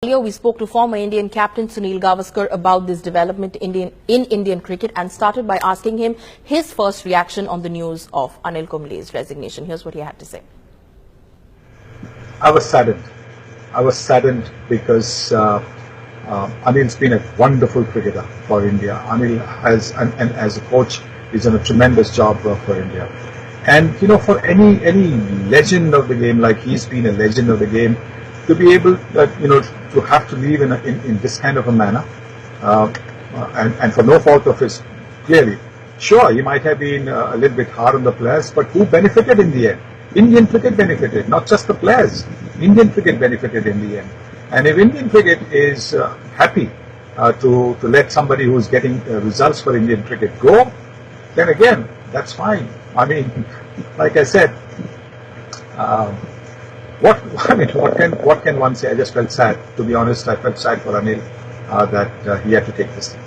earlier, we spoke to former Indian captain Sunil Gaveskar about this development in Indian cricket and started by asking him his first reaction on the news of Anil Kumble's resignation. Here's what he had to say. I was saddened. I was saddened because Anil's been a wonderful cricketer for India. Anil has, and as a coach, he's done a tremendous job for India. And for any legend of the game, like he's been a legend of the game, to be able, to have to leave in this kind of a manner, and for no fault of his, clearly. Sure, he might have been a little bit hard on the players, but who benefited in the end? Indian cricket benefited, not just the players. Indian cricket benefited in the end. And if Indian cricket is happy to let somebody who's getting results for Indian cricket go, then again, that's fine. I mean, like I said, what can one say? I just felt sad. To be honest, I felt sad for Anil that he had to take this thing.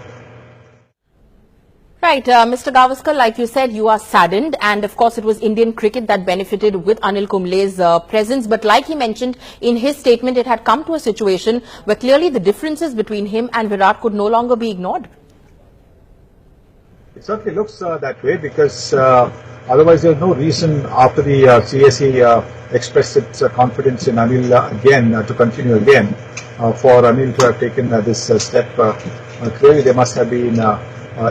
Right, Mr. Gaveskar, like you said, you are saddened, and of course it was Indian cricket that benefited with Anil Kumble's presence. But like he mentioned in his statement, it had come to a situation where clearly the differences between him and Virat could no longer be ignored. It certainly looks that way, because otherwise there's no reason after the CAC expressed its confidence in Anil again to continue again for Anil to have taken this step. Clearly there must have been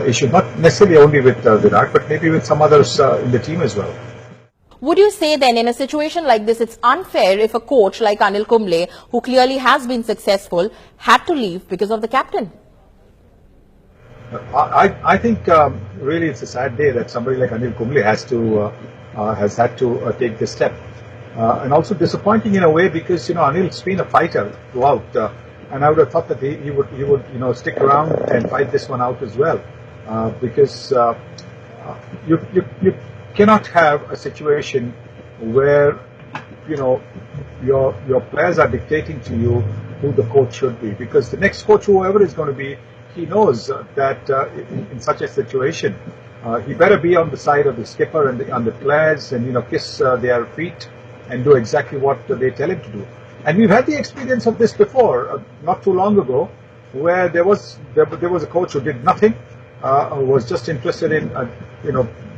issue, not necessarily only with Virat, but maybe with some others in the team as well. Would you say then, in a situation like this, it's unfair if a coach like Anil Kumble, who clearly has been successful, had to leave because of the captain? I think really it's a sad day that somebody like Anil Kumble has had to take this step, and also disappointing in a way, because Anil's been a fighter throughout, and I would have thought that he would stick around and fight this one out as well, because you cannot have a situation where your players are dictating to you who the coach should be, because the next coach, whoever is going to be, he knows that in such a situation, he better be on the side of the skipper and the players, and kiss their feet and do exactly what they tell him to do. And we've had the experience of this before, not too long ago, where there was a coach who did nothing, was just interested in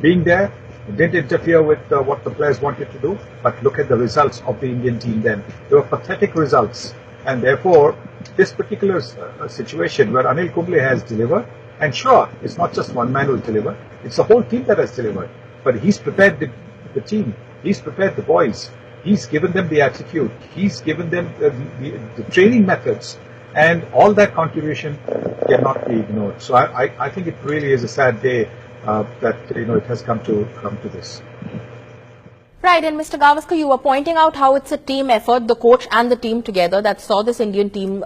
being there, didn't interfere with what the players wanted to do. But look at the results of the Indian team then. They were pathetic results. And therefore, this particular situation where Anil Kumble has delivered, and sure, it's not just one man who's delivered, it's the whole team that has delivered. But he's prepared the team, he's prepared the boys, he's given them the attitude, he's given them the training methods, and all that contribution cannot be ignored. So I think it really is a sad day that it has come to this. Right, and Mr. Gaveskar, you were pointing out how it's a team effort, the coach and the team together, that saw this Indian team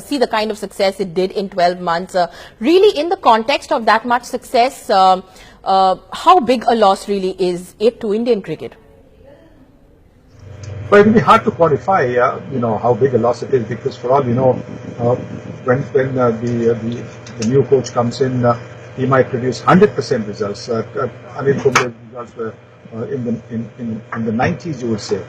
see the kind of success it did in 12 months. Really, in the context of that much success, how big a loss really is it to Indian cricket? Well, it will be hard to quantify, how big a loss it is, because for all when the new coach comes in, he might produce 100% results. Anil Kumble's results were in the 90s, you would say,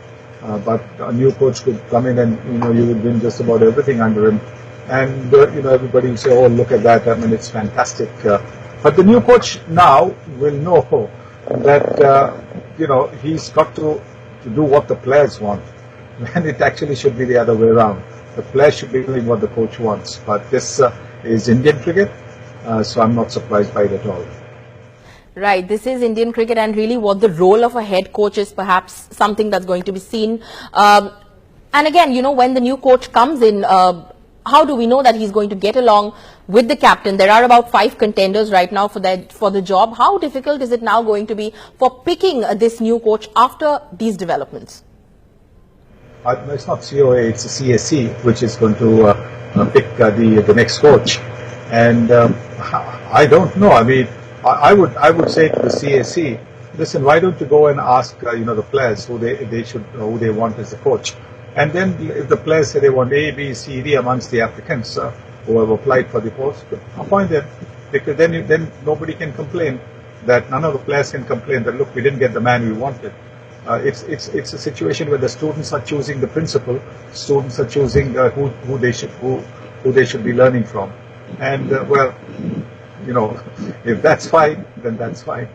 but a new coach could come in and you would win just about everything under him, and everybody would say, oh, look at that, I mean, it's fantastic. But the new coach now will know that he's got to do what the players want, and it actually should be the other way around. The players should be doing what the coach wants. But this is Indian cricket, so I'm not surprised by it at all. Right, this is Indian cricket, and really what the role of a head coach is perhaps something that's going to be seen. And again, when the new coach comes in, how do we know that he's going to get along with the captain? There are about 5 contenders right now for the job. How difficult is it now going to be for picking this new coach after these developments? It's not COA, it's the CAC which is going to pick the next coach. And I don't know. I mean, I would say to the CAC, listen, why don't you go and ask the players who they want as the coach, and then if the players say they want A, B, C, D amongst the applicants who have applied for the post, appoint them, because then nobody can complain, that none of the players can complain that look, we didn't get the man we wanted. It's a situation where the students are choosing the principal, students are choosing who they should be learning from, and well, if that's fine, then that's fine.